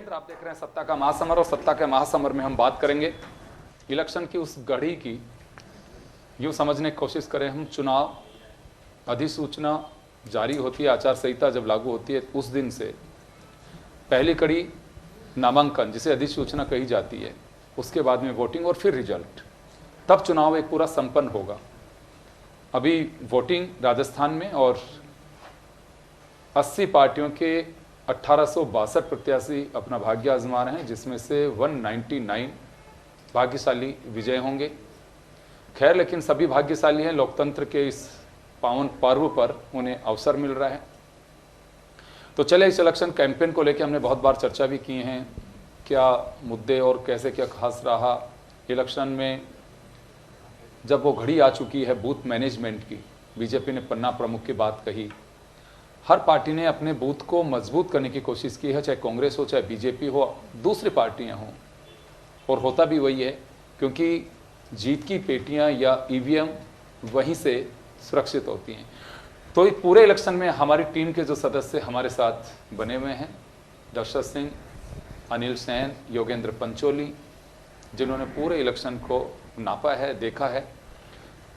केंद्र आप देख रहे हैं सत्ता का महासमर, और सत्ता के महासमर में हम बात करेंगे इलेक्शन की उस घड़ी की। यूँ समझने की कोशिश करें हम, चुनाव अधिसूचना जारी होती है, आचार संहिता जब लागू होती है उस दिन से पहली कड़ी नामांकन जिसे अधिसूचना कही जाती है, उसके बाद में वोटिंग और फिर रिजल्ट, तब चुनाव एक पूरा संपन्न होगा। अभी वोटिंग राजस्थान में और 80 पार्टियों के 1862 प्रत्याशी अपना भाग्य आजमा रहे हैं, जिसमें से 199 भाग्यशाली विजय होंगे। खैर, लेकिन सभी भाग्यशाली हैं, लोकतंत्र के इस पावन पर्व पर उन्हें अवसर मिल रहा है। तो चले, इस इलेक्शन कैंपेन को लेकर हमने बहुत बार चर्चा भी की हैं, क्या मुद्दे और कैसे क्या खास रहा इलेक्शन में। जब वो घड़ी आ चुकी है बूथ मैनेजमेंट की, बीजेपी ने पन्ना प्रमुख की बात कही, हर पार्टी ने अपने बूथ को मजबूत करने की कोशिश की है, चाहे कांग्रेस हो, चाहे बीजेपी हो, दूसरी पार्टियां हों, और होता भी वही है, क्योंकि जीत की पेटियां या ईवीएम वहीं से सुरक्षित होती हैं। तो इस पूरे इलेक्शन में हमारी टीम के जो सदस्य हमारे साथ बने हुए हैं, दशरथ सिंह, अनिल सैन, योगेंद्र पंचोली, जिन्होंने पूरे इलेक्शन को नापा है, देखा है।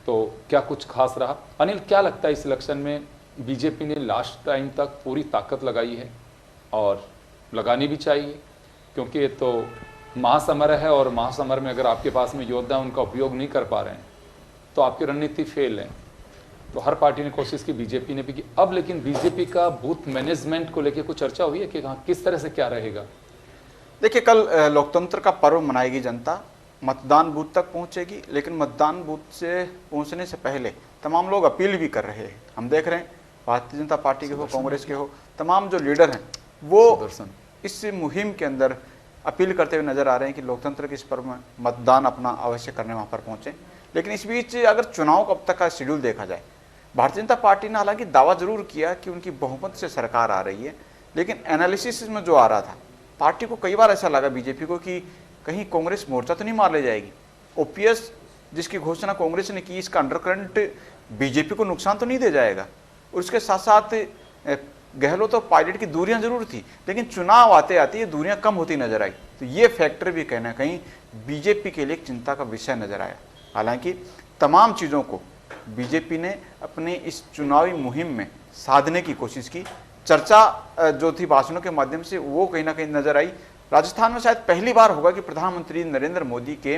तो क्या कुछ खास रहा? अनिल, क्या लगता है इस इलेक्शन में बीजेपी ने लास्ट टाइम तक पूरी ताकत लगाई है और लगानी भी चाहिए, क्योंकि ये तो महासमर है, और महासमर में अगर आपके पास में योद्धा उनका उपयोग नहीं कर पा रहे हैं तो आपकी रणनीति फेल है। तो हर पार्टी ने कोशिश की, बीजेपी ने भी की। अब लेकिन बीजेपी का बूथ मैनेजमेंट को लेकर कुछ चर्चा हुई है कि हाँ, किस तरह से क्या रहेगा? देखिए, कल लोकतंत्र का पर्व मनाएगी जनता, मतदान बूथ तक पहुंचेगी, लेकिन मतदान बूथ से पहुंचने से पहले तमाम लोग अपील भी कर रहे हैं। हम देख रहे हैं, भारतीय जनता पार्टी के हो, कांग्रेस के हो, तमाम जो लीडर हैं वो इस मुहिम के अंदर अपील करते हुए नजर आ रहे हैं कि लोकतंत्र के इस पर्व में मतदान अपना अवश्य करने वहाँ पर पहुँचें। लेकिन इस बीच अगर चुनाव का अब तक का शेड्यूल देखा जाए, भारतीय जनता पार्टी ने हालांकि दावा जरूर किया कि उनकी बहुमत से सरकार आ रही है, लेकिन एनालिसिस में जो आ रहा था, पार्टी को कई बार ऐसा लगा बीजेपी को कि कहीं कांग्रेस मोर्चा तो नहीं मार ले जाएगी। ओपीएस जिसकी घोषणा कांग्रेस ने की, इसका अंडरकरंट बीजेपी को नुकसान तो नहीं दे जाएगा। और उसके साथ साथ गहलोत और पायलट की दूरियां जरूर थी, लेकिन चुनाव आते आते ये दूरियां कम होती नजर आई। तो ये फैक्टर भी कहीं ना कहीं बीजेपी के लिए एक चिंता का विषय नजर आया। हालांकि तमाम चीज़ों को बीजेपी ने अपने इस चुनावी मुहिम में साधने की कोशिश की। चर्चा जो थी भाषणों के माध्यम से, वो कहीं ना कहीं नजर आई। राजस्थान में शायद पहली बार होगा कि प्रधानमंत्री नरेंद्र मोदी के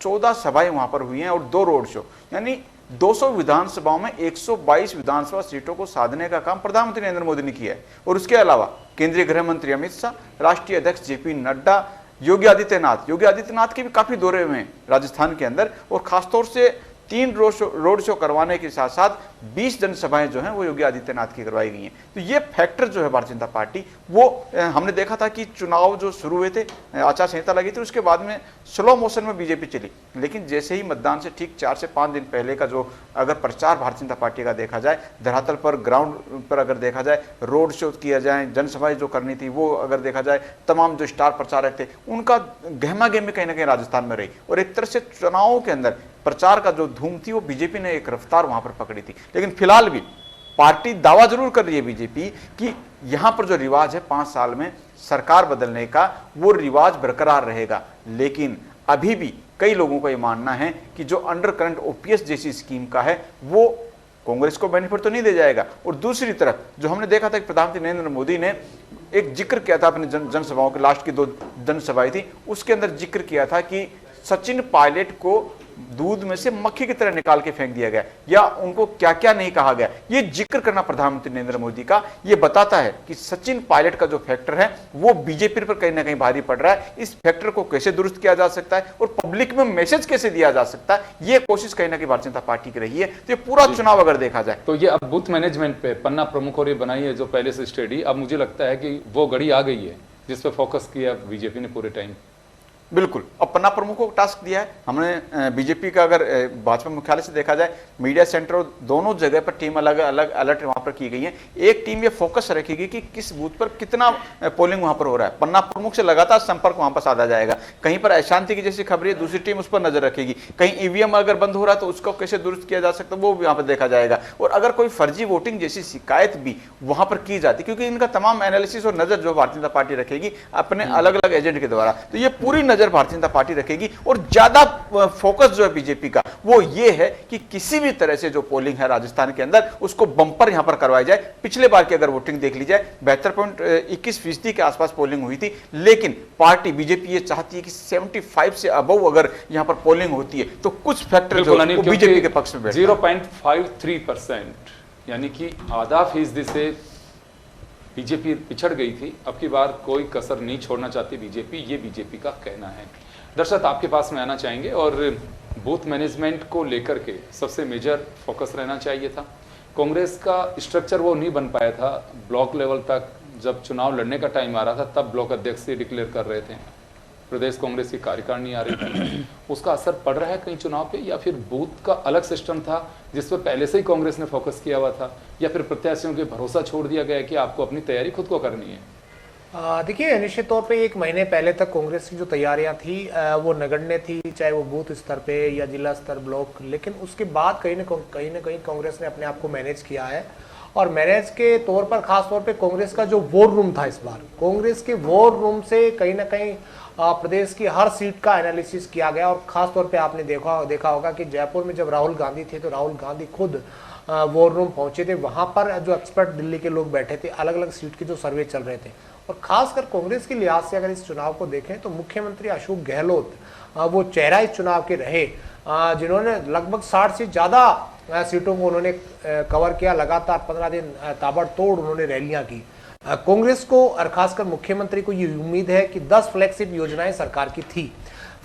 14 सभाएं वहां पर हुई हैं और 2 रोड शो, यानी 200 विधानसभाओं में 122 विधानसभा सीटों को साधने का काम प्रधानमंत्री नरेंद्र मोदी ने किया है। और उसके अलावा केंद्रीय गृह मंत्री अमित शाह, राष्ट्रीय अध्यक्ष जेपी नड्डा, योगी आदित्यनाथ के भी काफी दौरे हुए हैं राजस्थान के अंदर, और खासतौर से 3 रोड शो करवाने के साथ साथ 20 जनसभाएं जो हैं वो योगी आदित्यनाथ की करवाई गई हैं। तो ये फैक्टर जो है भारतीय जनता पार्टी, वो हमने देखा था कि चुनाव जो शुरू हुए थे, आचार संहिता लगी थी, उसके बाद में स्लो मोशन में बीजेपी चली। लेकिन जैसे ही मतदान से ठीक 4 से 5 दिन पहले का जो अगर प्रचार भारतीय जनता पार्टी का देखा जाए, धरातल पर ग्राउंड पर अगर देखा जाए, रोड शो किया जाए, जनसभाएं जो करनी थी वो अगर देखा जाए, तमाम जो स्टार प्रचारक थे उनका गहमा गहमी कहीं ना कहीं राजस्थान में रही। और एक तरह से चुनावों के अंदर प्रचार का जो धूम थी वो बीजेपी ने एक रफ्तार वहां पर पकड़ी थी। लेकिन फिलहाल भी पार्टी दावा जरूर कर रही है बीजेपी कि यहां पर जो रिवाज है 5 साल में सरकार बदलने का, वो रिवाज बरकरार रहेगा। लेकिन अभी भी कई लोगों का ये मानना है कि जो अंडर करंट ओपीएस जैसी स्कीम का है वो कांग्रेस को बेनिफिट तो नहीं दे जाएगा। और दूसरी तरफ जो हमने देखा था कि प्रधानमंत्री नरेंद्र मोदी ने एक जिक्र किया था अपनी जनसभाओं के, लास्ट की 2 जनसभाएं थी, उसके अंदर जिक्र किया था कि सचिन पायलट को दूध में से मक्खी की तरह निकाल के फेंक दिया गया, या उनको क्या क्या नहीं कहा गया। ये जिक्र करना प्रधानमंत्री नरेंद्र मोदी का ये बताता है कि सचिन पायलट का जो फैक्टर है वो बीजेपी पर कहीं ना कहीं भारी पड़ रहा है। इस फैक्टर को कैसे दुरुस्त किया जा सकता है और पब्लिक में मैसेज कैसे दिया जा सकता है, ये कोशिश कहीं ना कहीं भारतीय जनता पार्टी की रही है। तो ये पूरा चुनाव अगर देखा जाए तो ये अब बूथ मैनेजमेंट पे पन्ना प्रमुख और ये बनाई है जो पहले से स्टडी, अब मुझे लगता है कि वो घड़ी आ गई है जिस पे फोकस किया बीजेपी ने पूरे टाइम। बिल्कुल। अब पन्ना प्रमुखों को टास्क दिया है हमने। बीजेपी का अगर भाजपा मुख्यालय से देखा जाए, मीडिया सेंटर और दोनों जगह पर टीम अलग अलग अलर्ट वहां पर की गई है। एक टीम ये फोकस रखेगी कि किस बूथ पर कितना पोलिंग वहां पर हो रहा है। पन्ना प्रमुख से लगातार संपर्क वहां पर साधा जाएगा। कहीं पर अशांति की जैसी खबर है, दूसरी टीम उस पर नजर रखेगी। कहीं ईवीएम अगर बंद हो रहा है तो उसको कैसे दुरुस्त किया जा सकता है, वो भी वहां पर देखा जाएगा। और अगर कोई फर्जी वोटिंग जैसी शिकायत भी वहां पर की जाती, क्योंकि इनका तमाम एनालिसिस और नजर जो भारतीय जनता पार्टी रखेगी अपने अलग अलग एजेंट के द्वारा, तो ये पूरी नजर भारतीय जनता पार्टी रखेगी। और ज्यादा फोकस जो है बीजेपी का वो ये है कि किसी भी तरह से जो पोलिंग है राजस्थान के अंदर उसको बंपर यहां पर करवाई जाए। पिछले बार की अगर वोटिंग देख ली जाए 72.21% के आसपास पोलिंग हुई थी, लेकिन पार्टी बीजेपी ये चाहती है कि 75 से अबव अगर यहां पर पोलिंग होती है तो कुछ फैक्टर जो है वो बीजेपी के पक्ष में बैठता है। 0.53% यानी कि आधा फीसदी से बीजेपी पिछड़ गई थी। अब की बार कोई कसर नहीं छोड़ना चाहती बीजेपी, ये बीजेपी का कहना है। दर्शक आपके पास में आना चाहेंगे और बूथ मैनेजमेंट को लेकर के सबसे मेजर फोकस रहना चाहिए था। कांग्रेस का स्ट्रक्चर वो नहीं बन पाया था। ब्लॉक लेवल तक जब चुनाव लड़ने का टाइम आ रहा था तब ब्लॉक अध्यक्ष से डिक्लेयर कर रहे थे, प्रदेश कांग्रेस की कार्यकारिणी आ रही थी। उसका असर पड़ रहा है कहीं चुनाव पे, या फिर बूथ का अलग सिस्टम था जिस पर पहले से ही कांग्रेस ने फोकस किया हुआ था, या फिर प्रत्याशियों के भरोसा छोड़ दिया गया कि आपको अपनी तैयारी खुद को करनी है? देखिए, निश्चित तौर पे 1 महीने पहले तक कांग्रेस की जो तैयारियां थी वो नगण्य थी, चाहे वो बूथ स्तर पे या जिला स्तर ब्लॉक। लेकिन उसके बाद कहीं ना कहीं कांग्रेस ने अपने आप को मैनेज किया है। और मैनेज के तौर पर खास तौर पे कांग्रेस का जो वॉर रूम था, इस बार कांग्रेस के वॉर रूम से कहीं ना कहीं प्रदेश की हर सीट का एनालिसिस किया गया। और खास तौर पे आपने देखा होगा कि जयपुर में जब राहुल गांधी थे तो राहुल गांधी खुद वॉर रूम पहुंचे थे। वहां पर जो एक्सपर्ट दिल्ली के लोग बैठे थे, अलग अलग सीट के जो सर्वे चल रहे थे। और खासकर कांग्रेस के लिहाज से अगर इस चुनाव को देखें तो मुख्यमंत्री अशोक गहलोत वो चेहरा इस चुनाव के रहे, जिन्होंने लगभग 60 से ज्यादा सीटों को उन्होंने कवर किया। लगातार 15 दिन ताबड़तोड़ उन्होंने रैलियां की। कांग्रेस को और खासकर मुख्यमंत्री को ये उम्मीद है कि 10 फ्लैगशिप योजनाएं सरकार की थी।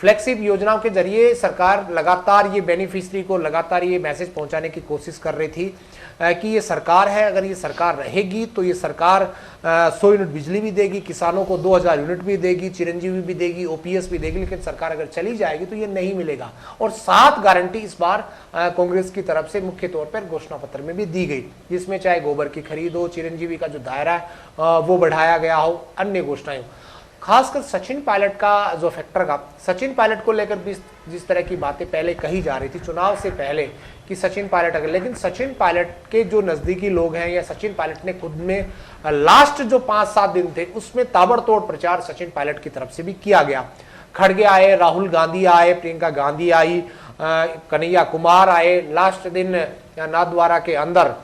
फ्लैगशिप योजनाओं के जरिए सरकार लगातार ये बेनिफिशियरी को लगातार ये मैसेज पहुंचाने की कोशिश कर रही थी कि ये सरकार है, अगर ये सरकार रहेगी तो ये सरकार 100 यूनिट बिजली भी देगी, किसानों को 2000 यूनिट भी देगी, चिरंजीवी भी देगी, ओपीएस भी देगी। लेकिन सरकार अगर चली जाएगी तो ये नहीं मिलेगा। और 7 गारंटी इस बार कांग्रेस की तरफ से मुख्य तौर पर घोषणा पत्र में भी दी गई, जिसमें चाहे गोबर की खरीद हो, चिरंजीवी का जो दायरा है वो बढ़ाया गया हो, अन्य घोषणाएं। खासकर सचिन पायलट का जो फैक्टर का, सचिन पायलट को लेकर भी जिस तरह की बातें पहले कही जा रही थी चुनाव से पहले कि सचिन पायलट अगर, लेकिन सचिन पायलट के जो नजदीकी लोग हैं या सचिन पायलट ने खुद में लास्ट जो 5-7 दिन थे उसमें ताबड़तोड़ प्रचार सचिन पायलट की तरफ से भी किया गया। खड़गे आए, राहुल गांधी आए, प्रियंका गांधी आई, कन्हैया कुमार आए। लास्ट दिन नाथद्वारा के अंदर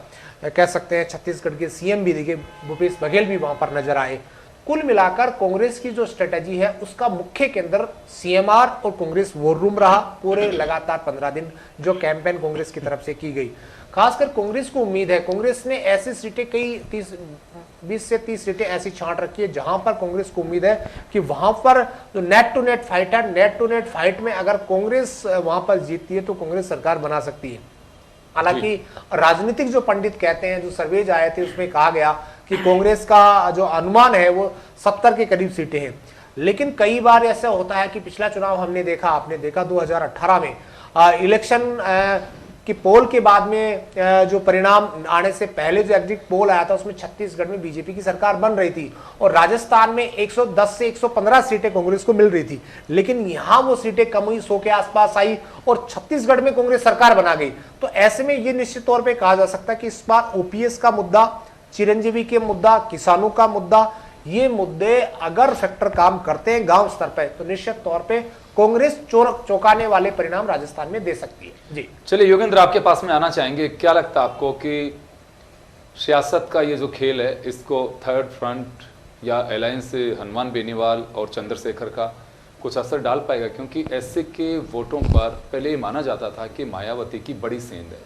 कह सकते हैं छत्तीसगढ़ के सीएम भी दिखे, भूपेश बघेल भी वहां पर नजर आए। कुल मिलाकर कांग्रेस की जो स्ट्रेटेजी है उसका मुख्य केंद्र सीएमआर और कांग्रेस वॉर रूम रहा पूरे लगातार 15 दिन जो कैंपेन कांग्रेस की तरफ से की गई। खासकर कांग्रेस को उम्मीद है, कांग्रेस ने ऐसी सीटें कई 20 से 30 सीटें ऐसी छांट रखी है जहां पर कांग्रेस को उम्मीद है कि वहां पर जो नेट टू नेट फाइट है, नेट टू नेट फाइट में अगर कांग्रेस वहां पर जीतती है तो कांग्रेस सरकार बना सकती है। हालांकि राजनीतिक जो पंडित कहते हैं, जो सर्वेज आए थे उसमें कहा गया कि कांग्रेस का जो अनुमान है वो 70 के करीब सीटें हैं। लेकिन कई बार ऐसा होता है कि पिछला चुनाव हमने देखा, आपने देखा 2018 में इलेक्शन कि पोल के बाद में जो परिणाम आने से पहले जो एग्जिट पोल आया था उसमें छत्तीसगढ़ में बीजेपी की सरकार बन रही थी और राजस्थान में 110 से 115 सीटें कांग्रेस को मिल रही थी। लेकिन यहां वो सीटें कम हुई, 100 के आसपास आई और छत्तीसगढ़ में कांग्रेस सरकार बना गई। तो ऐसे में ये निश्चित तौर पर कहा जा सकता है कि इस बार ओपीएस का मुद्दा, चिरंजीवी के मुद्दा, किसानों का मुद्दा, ये मुद्दे अगर फैक्टर काम करते हैं गांव स्तर पर तो निश्चित तौर पे कांग्रेस चौंकाने वाले परिणाम राजस्थान में दे सकती है। जी चलिए योगेंद्र, आपके पास में आना चाहेंगे। क्या लगता है आपको कि सियासत का ये जो खेल है इसको थर्ड फ्रंट या अलायंस से हनुमान बेनीवाल और चंद्रशेखर का कुछ असर डाल पाएगा? क्योंकि ऐसे के वोटों पर पहले ये माना जाता था कि मायावती की बड़ी सेंध है,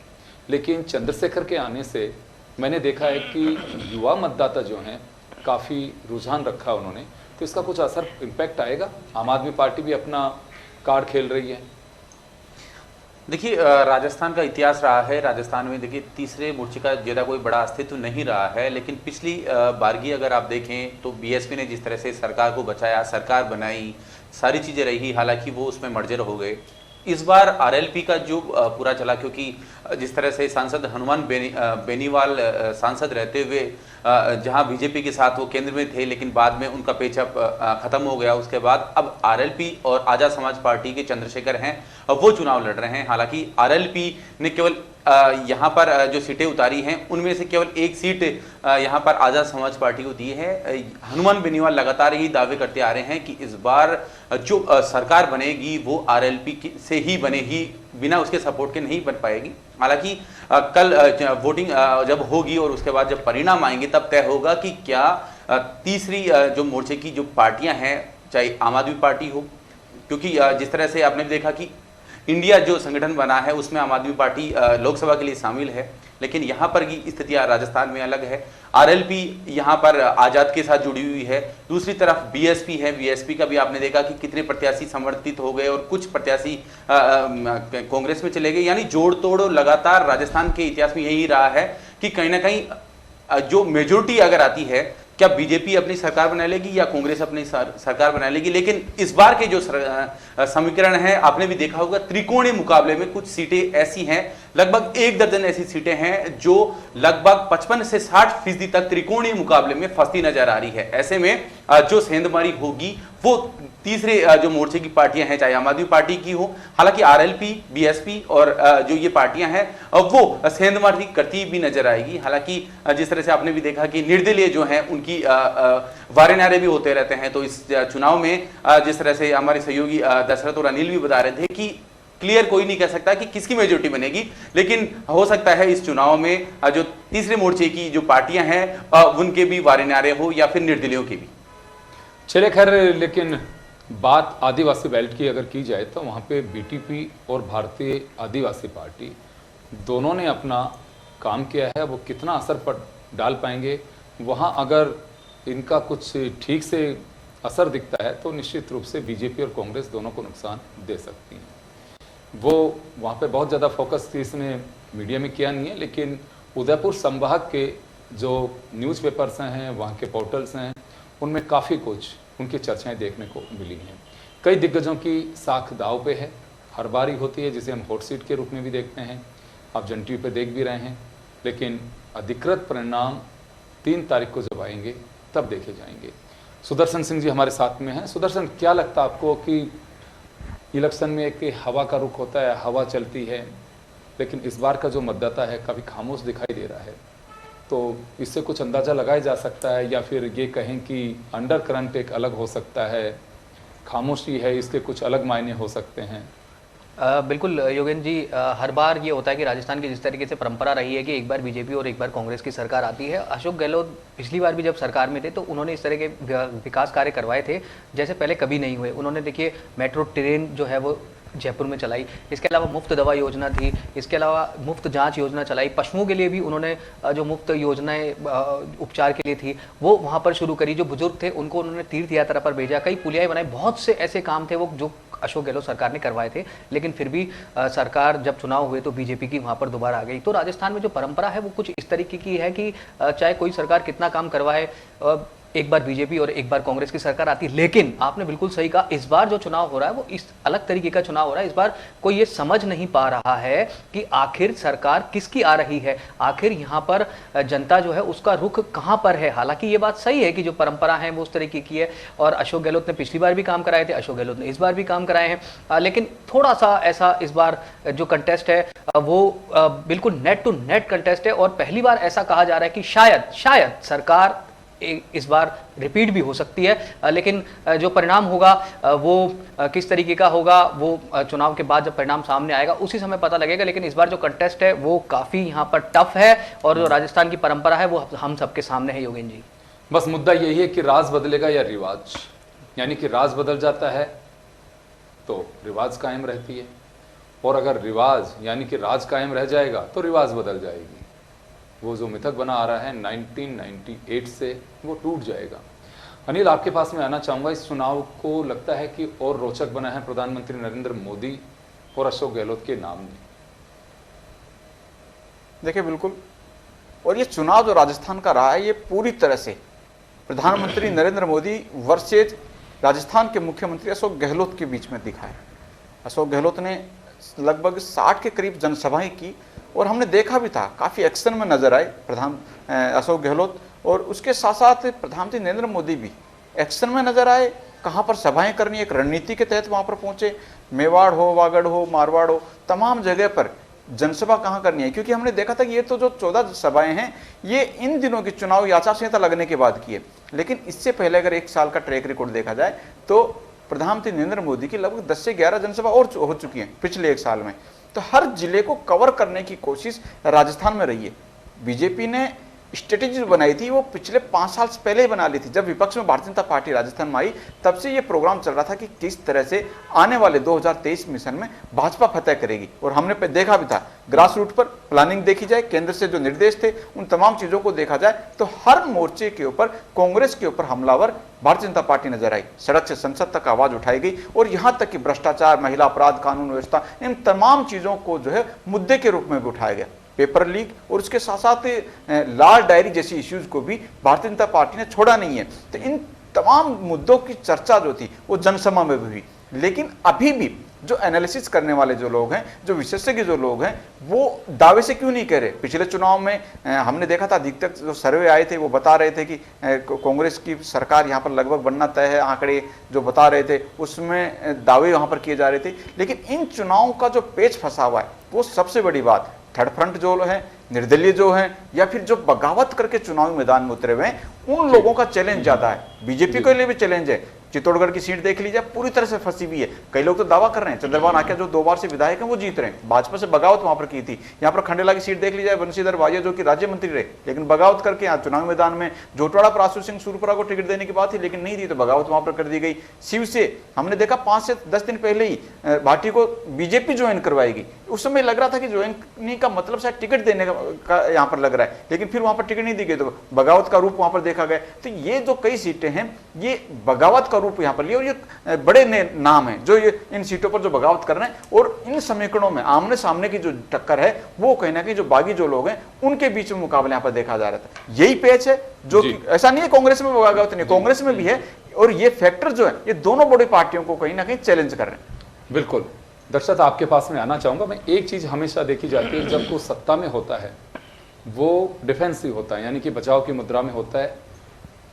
लेकिन चंद्रशेखर के आने से मैंने देखा है कि युवा मतदाता जो हैं काफ़ी रुझान रखा उन्होंने, तो इसका कुछ असर इम्पैक्ट आएगा? आम आदमी पार्टी भी अपना कार्ड खेल रही है। देखिए, राजस्थान का इतिहास रहा है। राजस्थान में देखिए तीसरे मोर्चे का ज़्यादा कोई बड़ा अस्तित्व नहीं रहा है, लेकिन पिछली बारगी अगर आप देखें तो बीएसपी ने जिस तरह से सरकार को बचाया, सरकार बनाई, सारी चीज़ें रही, हालांकि वो उसमें मर्जर हो गए। इस बार आरएलपी का जो पूरा चला, क्योंकि जिस तरह से सांसद हनुमान बेनीवाल सांसद रहते हुए जहां बीजेपी के साथ वो केंद्र में थे, लेकिन बाद में उनका पेचअप खत्म हो गया। उसके बाद अब आरएलपी और आजाद समाज पार्टी के चंद्रशेखर हैं, वो चुनाव लड़ रहे हैं। हालांकि आरएलपी ने केवल यहाँ पर जो सीटें उतारी हैं उनमें से केवल एक सीट यहाँ पर आजाद समाज पार्टी को दी है। हनुमान बेनीवाल लगातार यही दावे करते आ रहे हैं कि इस बार जो सरकार बनेगी वो आरएलपी से ही बनेगी, बिना उसके सपोर्ट के नहीं बन पाएगी। हालांकि कल वोटिंग जब होगी और उसके बाद जब परिणाम आएंगे तब तय होगा कि क्या तीसरी जो मोर्चे की जो पार्टियां हैं, चाहे आम आदमी पार्टी हो, क्योंकि जिस तरह से आपने देखा कि इंडिया जो संगठन बना है उसमें आम आदमी पार्टी लोकसभा के लिए शामिल है, लेकिन यहाँ पर की स्थितियाँ राजस्थान में अलग है। आरएलपी यहाँ पर आजाद के साथ जुड़ी हुई है, दूसरी तरफ बीएसपी है। बीएसपी का भी आपने देखा कि कितने प्रत्याशी समर्थित हो गए और कुछ प्रत्याशी कांग्रेस में चले गए। यानी जोड़ तोड़ लगातार राजस्थान के इतिहास में यही रहा है कि कहीं ना कहीं जो मेजोरिटी अगर आती है, क्या बीजेपी अपनी सरकार बना लेगी या कांग्रेस अपनी सरकार बना लेगी। लेकिन इस बार के जो समीकरण है, आपने भी देखा होगा, त्रिकोणीय मुकाबले में कुछ सीटें ऐसी हैं, लगभग 1 दर्जन ऐसी सीटें हैं जो लगभग 55 से 60% तक त्रिकोणीय मुकाबले में फंसती नजर आ रही है। ऐसे में जो सेंधमारी होगी वो तीसरे जो मोर्चे की पार्टियां हैं, चाहे आम आदमी पार्टी की हो, हालांकि आरएलपी, बीएसपी और जो ये पार्टियां हैं वो सेंधमारी करती भी नजर आएगी। हालांकि जिस तरह से आपने भी देखा कि निर्दलीय जो हैं उनकी वारे नारे भी होते रहते हैं। तो इस चुनाव में जिस तरह से हमारे सहयोगी दशरथ और अनिल भी बता रहे थे कि क्लियर कोई नहीं कह सकता कि किसकी मेजोरिटी बनेगी, लेकिन हो सकता है इस चुनाव में जो तीसरे मोर्चे की जो पार्टियां हैं उनके भी वारे नारे हो या फिर निर्दलीयों की भी। चले खैर, लेकिन बात आदिवासी बेल्ट की अगर की जाए तो वहाँ पे बीटीपी और भारतीय आदिवासी पार्टी दोनों ने अपना काम किया है। वो कितना असर पर डाल पाएंगे, वहाँ अगर इनका कुछ ठीक से असर दिखता है तो निश्चित रूप से बीजेपी और कांग्रेस दोनों को नुकसान दे सकती हैं। वो वहाँ पे बहुत ज़्यादा फोकस इसने मीडिया में किया नहीं है, लेकिन उदयपुर संभाग के जो न्यूज़पेपर्स हैं, वहाँ के पोर्टल्स हैं, उनमें काफ़ी कुछ उनकी चर्चाएं देखने को मिली हैं। कई दिग्गजों की साख दाव पे है, हर बारी होती है, जिसे हम हॉट सीट के रूप में भी देखते हैं, आप जन टीवी पे देख भी रहे हैं। लेकिन अधिकृत परिणाम 3 तारीख को जब आएंगे तब देखे जाएंगे। सुदर्शन सिंह जी हमारे साथ में हैं। सुदर्शन, क्या लगता है आपको कि इलेक्शन में एक हवा का रुख होता है, हवा चलती है, लेकिन इस बार का जो मतदाता है काफ़ी खामोश दिखाई दे रहा है, तो इससे कुछ अंदाज़ा लगाया जा सकता है या फिर ये कहें कि अंडर करंट एक अलग हो सकता है, खामोशी है इसके कुछ अलग मायने हो सकते हैं? बिल्कुल योगेंद्र जी, हर बार ये होता है कि राजस्थान की जिस तरीके से परंपरा रही है कि एक बार बीजेपी और एक बार कांग्रेस की सरकार आती है। अशोक गहलोत पिछली बार भी जब सरकार में थे तो उन्होंने इस तरह के विकास कार्य करवाए थे जैसे पहले कभी नहीं हुए। उन्होंने देखिए मेट्रो ट्रेन जो है वो जयपुर में चलाई, इसके अलावा मुफ्त दवा योजना थी, इसके अलावा मुफ्त जांच योजना चलाई, पशुओं के लिए भी उन्होंने जो मुफ्त योजनाएं उपचार के लिए थी वो वहाँ पर शुरू करी। जो बुजुर्ग थे उनको उन्होंने तीर्थ यात्रा पर भेजा, कई पुलियाएं बनाई, बहुत से ऐसे काम थे वो जो अशोक गहलोत सरकार ने करवाए थे। लेकिन फिर भी सरकार जब चुनाव हुए तो बीजेपी की वहाँ पर दोबारा आ गई। तो राजस्थान में जो परंपरा है वो कुछ इस तरीके की है कि चाहे कोई सरकार कितना काम करवाए, एक बार बीजेपी और एक बार कांग्रेस की सरकार आती। लेकिन आपने बिल्कुल सही कहा, इस बार जो चुनाव हो रहा है वो इस अलग तरीके का चुनाव हो रहा है। इस बार कोई ये समझ नहीं पा रहा है कि आखिर सरकार किसकी आ रही है, आखिर यहाँ पर जनता जो है उसका रुख कहाँ पर है। हालांकि ये बात सही है कि जो परंपरा है वो उस तरीके की है और अशोक गहलोत ने पिछली बार भी काम कराए थे, अशोक गहलोत ने इस बार भी काम कराए हैं। लेकिन थोड़ा सा ऐसा इस बार जो कंटेस्ट है वो बिल्कुल नेट टू नेट कंटेस्ट है और पहली बार ऐसा कहा जा रहा है कि शायद सरकार इस बार रिपीट भी हो सकती है। लेकिन जो परिणाम होगा वो किस तरीके का होगा वो चुनाव के बाद जब परिणाम सामने आएगा उसी समय पता लगेगा। लेकिन इस बार जो कंटेस्ट है वो काफ़ी यहाँ पर टफ है और जो राजस्थान की परंपरा है वो हम सबके सामने है। योगेंद्र जी, बस मुद्दा यही है कि राज बदलेगा या रिवाज, यानी कि राज बदल जाता है तो रिवाज कायम रहती है, और अगर रिवाज यानी कि राज कायम रह जाएगा तो रिवाज बदल जाएगी। वो जो मिथक बना आ रहा है 1998 से वो टूट जाएगा। अनिल, आपके पास मैं आना चाहूँगा, इस चुनाव को लगता है कि और रोचक बना है प्रधानमंत्री नरेंद्र मोदी और अशोक गहलोत के नाम ने। देखिए बिल्कुल, और ये चुनाव जो राजस्थान का रहा है ये पूरी तरह से प्रधानमंत्री नरेंद्र मोदी वर्सेज राजस्थान के मुख्यमंत्री अशोक गहलोत के बीच में दिखा है। अशोक गहलोत ने लगभग 60 के करीब जनसभाएं की और हमने देखा भी था, काफ़ी एक्शन में नजर आए अशोक गहलोत, और उसके साथ साथ प्रधानमंत्री नरेंद्र मोदी भी एक्शन में नजर आए। कहाँ पर सभाएं करनी, एक रणनीति के तहत वहाँ पर पहुँचे। मेवाड़ हो, वागड़ हो, मारवाड़ हो, तमाम जगह पर जनसभा कहाँ करनी है, क्योंकि हमने देखा था कि ये तो जो 14 सभाएं हैं ये इन दिनों की चुनावी आचार संहिता लगने के बाद की है। लेकिन इससे पहले अगर एक साल का ट्रैक रिकॉर्ड देखा जाए तो प्रधानमंत्री नरेंद्र मोदी की लगभग 10 से 11 जनसभा और हो चुकी हैं पिछले एक साल में। तो हर जिले को कवर करने की कोशिश राजस्थान में रही है। बीजेपी ने स्ट्रेटेजी बनाई थी वो पिछले 5 साल से पहले ही बना ली थी। जब विपक्ष में भारतीय जनता पार्टी राजस्थान में आई तब से ये प्रोग्राम चल रहा था कि किस तरह से आने वाले 2023 मिशन में भाजपा फतह करेगी। और हमने देखा भी था, ग्रास रूट पर प्लानिंग देखी जाए, केंद्र से जो निर्देश थे उन तमाम चीजों को देखा जाए तो हर मोर्चे के ऊपर कांग्रेस के ऊपर हमलावर भारतीय जनता पार्टी नजर आई। सड़क से संसद तक आवाज उठाई गई और यहाँ तक कि भ्रष्टाचार, महिला अपराध, कानून व्यवस्था, इन तमाम चीजों को जो है मुद्दे के रूप में भी उठाया गया। पेपर लीक और उसके साथ साथ लाल डायरी जैसी इश्यूज को भी भारतीय जनता पार्टी ने छोड़ा नहीं है। तो इन तमाम मुद्दों की चर्चा जो थी वो जनसभा में भी हुई। लेकिन अभी भी जो एनालिसिस करने वाले जो लोग हैं, जो विशेषज्ञ जो लोग हैं, वो दावे से क्यों नहीं कह रहे। पिछले चुनाव में हमने देखा था, अधिकतर जो सर्वे आए थे वो बता रहे थे कि कांग्रेस की सरकार यहाँ पर लगभग बनना तय है। आंकड़े जो बता रहे थे उसमें दावे वहाँ पर किए जा रहे थे। लेकिन इन चुनावों का जो पेच फंसा हुआ है वो सबसे बड़ी बात, थर्ड फ्रंट जो है, निर्दलीय जो है, या फिर जो बगावत करके चुनावी मैदान में उतरे हुए हैं, उन लोगों का चैलेंज ज्यादा है। बीजेपी के लिए भी चैलेंज है। चित्तौड़गढ़ की सीट देख लीजिए, पूरी तरह से फंसी हुई है। कई लोग तो दावा कर रहे हैं, चंद्रबान आके जो 2 बार से विधायक हैं वो जीत रहे हैं। भाजपा से बगावत वहां पर की थी। यहाँ पर खंडेला की सीट देख लीजिए, बंशीधर वाहिया जो कि राज्य मंत्री रहे, लेकिन बगावत करके यहाँ चुनावी मैदान में जोटवाड़ा पर आशु सिंह सूरपुरा को टिकट देने की बात थी, लेकिन नहीं दी तो बगावत वहां पर कर दी गई। शिव से हमने देखा 5 से 10 दिन पहले ही भाटी को बीजेपी ज्वाइन करवाएगी। उस समय लग रहा था कि ज्वाइन का मतलब शायद टिकट देने का यहाँ पर लग रहा है, लेकिन फिर वहां पर टिकट नहीं दी गई तो बगावत का रूप वहां पर देखा गया। तो ये जो कई सीटें हैं ये बगावत का रूप यहाँ पर लिया, और ये बड़े नाम हैं जो ये इन सीटों पर जो बगावत कर रहे हैं। और इन समीकरणों में आमने सामने की जो टक्कर है वो कहीं ना कहीं जो बागी जो लोग हैं उनके बीच में मुकाबला यहाँ पर देखा जा रहा था। यही पेच है जो ऐसा नहीं है कांग्रेस में बगावत नहीं, कांग्रेस में भी है। और ये फैक्टर जो है ये दोनों बड़ी पार्टियों को कहीं ना कहीं चैलेंज कर रहे हैं। बिल्कुल दर्शक, आपके पास में आना चाहूंगा मैं। एक चीज हमेशा देखी जाती है, जब वो सत्ता में होता है वो डिफेंसिव होता है, यानी कि बचाव की मुद्रा में होता है।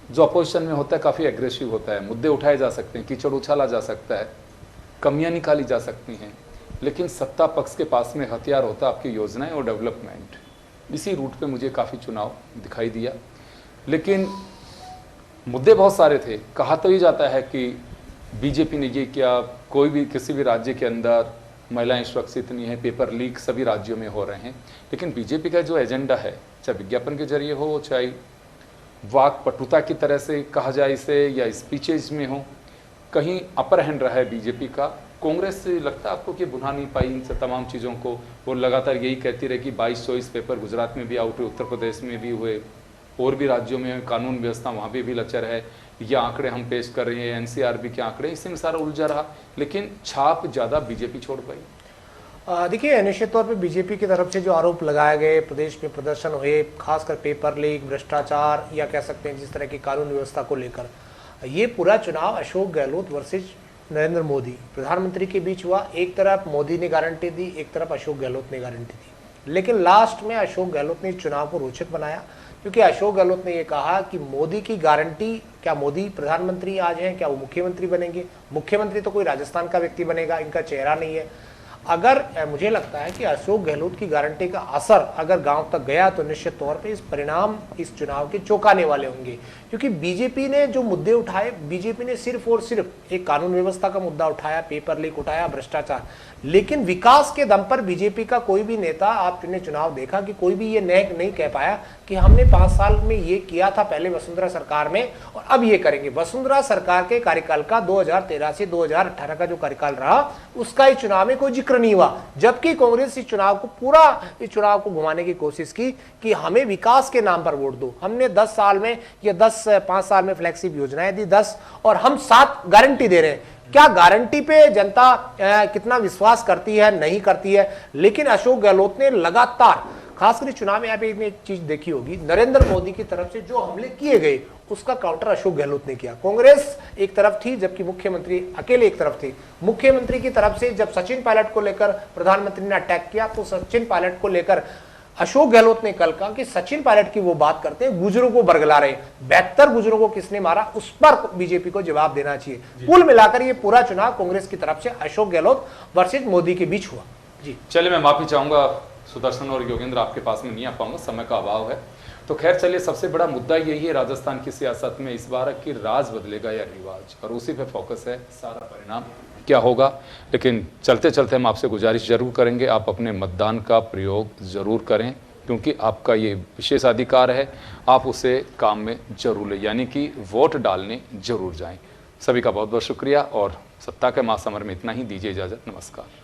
जो अपोजिशन में होता है काफ़ी एग्रेसिव होता है, मुद्दे उठाए जा सकते हैं, कीचड़ उछाला जा सकता है, कमियां निकाली जा सकती हैं। लेकिन सत्ता पक्ष के पास में हथियार होता है आपकी योजनाएं और डेवलपमेंट। इसी रूट पे मुझे काफ़ी चुनाव दिखाई दिया। लेकिन मुद्दे बहुत सारे थे। कहा तो ये जाता है कि बीजेपी ने ये किया, कोई भी किसी भी राज्य के अंदर महिलाएं सुरक्षित नहीं है, पेपर लीक सभी राज्यों में हो रहे हैं। लेकिन बीजेपी का जो एजेंडा है, चाहे विज्ञापन के जरिए हो, चाहे वाक पटुता की तरह से कहा जाए इसे, या स्पीचेज में हो, कहीं अपर हैंड रहा है बीजेपी का। कांग्रेस से लगता है आपको कि बुना नहीं पाई इन तमाम चीज़ों को। वो लगातार यही कहती रही कि 22-24 पेपर गुजरात में भी आउट हुए, उत्तर प्रदेश में भी हुए, और भी राज्यों में कानून व्यवस्था वहाँ पे भी लचर है। ये आंकड़े हम पेश कर रहे हैं, एनसीआरबी के आंकड़े, इसी में सारा उलझा रहा। लेकिन छाप ज़्यादा बीजेपी छोड़ पाई। देखिए, निश्चित तौर पे बीजेपी की तरफ से जो आरोप लगाए गए, प्रदेश में प्रदर्शन हुए, खासकर पेपर लीक, भ्रष्टाचार, या कह सकते हैं जिस तरह की कानून व्यवस्था को लेकर, ये पूरा चुनाव अशोक गहलोत वर्सेज नरेंद्र मोदी प्रधानमंत्री के बीच हुआ। एक तरफ मोदी ने गारंटी दी, एक तरफ अशोक गहलोत ने गारंटी दी। लेकिन लास्ट में अशोक गहलोत ने इस चुनाव को रोचक बनाया, क्योंकि अशोक गहलोत ने यह कहा कि मोदी की गारंटी, क्या मोदी प्रधानमंत्री आज हैं, क्या वो मुख्यमंत्री बनेंगे? मुख्यमंत्री तो कोई राजस्थान का व्यक्ति बनेगा, इनका चेहरा नहीं है। अगर मुझे लगता है कि अशोक गहलोत की गारंटी का असर अगर गांव तक गया तो निश्चित तौर पे इस परिणाम इस चुनाव के चौंकाने वाले होंगे। क्योंकि बीजेपी ने जो मुद्दे उठाए, बीजेपी ने सिर्फ और सिर्फ एक कानून व्यवस्था का मुद्दा उठाया, पेपर लीक उठाया, भ्रष्टाचार, लेकिन विकास के दम पर बीजेपी का कोई भी नेता, आपने चुनाव देखा कि कोई भी ये नहीं कह पाया कि हमने 5 साल में ये किया था पहले वसुंधरा सरकार में और अब ये करेंगे। वसुंधरा सरकार के कार्यकाल का 2013 से 2018 का जो कार्यकाल रहा उसका इस चुनाव में कोई जिक्र नहीं हुआ। जबकि कांग्रेस इस चुनाव को घुमाने की कोशिश की कि हमें विकास के नाम पर वोट दो। हमने 10 साल में या 5 साल में फ्लैगशिप योजनाएं दी 10, और हम 7 गारंटी दे रहे हैं। क्या गारंटी पे जनता कितना विश्वास करती है, नहीं करती है? लेकिन अशोक गहलोत ने लगातार, खासकर इस चुनाव में आप एक चीज देखी होगी, नरेंद्र मोदी की तरफ से जो हमले किए गए उसका काउंटर अशोक गहलोत ने किया। कांग्रेस एक तरफ थी जबकि मुख्यमंत्री अकेले एक तरफ थे। मुख्यमंत्री की तरफ से जब सचिन पायलट को लेकर प्रधानमंत्री ने अटैक किया तो सचिन पायलट को लेकर अशोक गहलोत ने कल कहा कि सचिन पायलट की वो बात करते हैं, गुजरों को बरगला रहे, 72 गुजरों को किसने मारा उस पर बीजेपी को जवाब देना चाहिए। कुल मिलाकर ये पूरा चुनाव कांग्रेस की तरफ से अशोक गहलोत वर्सेस मोदी के बीच हुआ। जी चलिए, मैं माफी चाहूंगा सुदर्शन और योगेंद्र, आपके पास में नहीं आ पाऊंगा, समय का अभाव है। तो खैर चलिए, सबसे बड़ा मुद्दा यही है राजस्थान की सियासत में इस बार कि राज बदलेगा या रिवाज, और उसी पे फोकस है, सारा परिणाम क्या होगा। लेकिन चलते चलते हम आपसे गुजारिश जरूर करेंगे, आप अपने मतदान का प्रयोग जरूर करें, क्योंकि आपका ये विशेष अधिकार है, आप उसे काम में जरूर लें, यानी कि वोट डालने जरूर जाएं। सभी का बहुत बहुत शुक्रिया, और सत्ता के महासमर में इतना ही, दीजिए इजाजत, नमस्कार।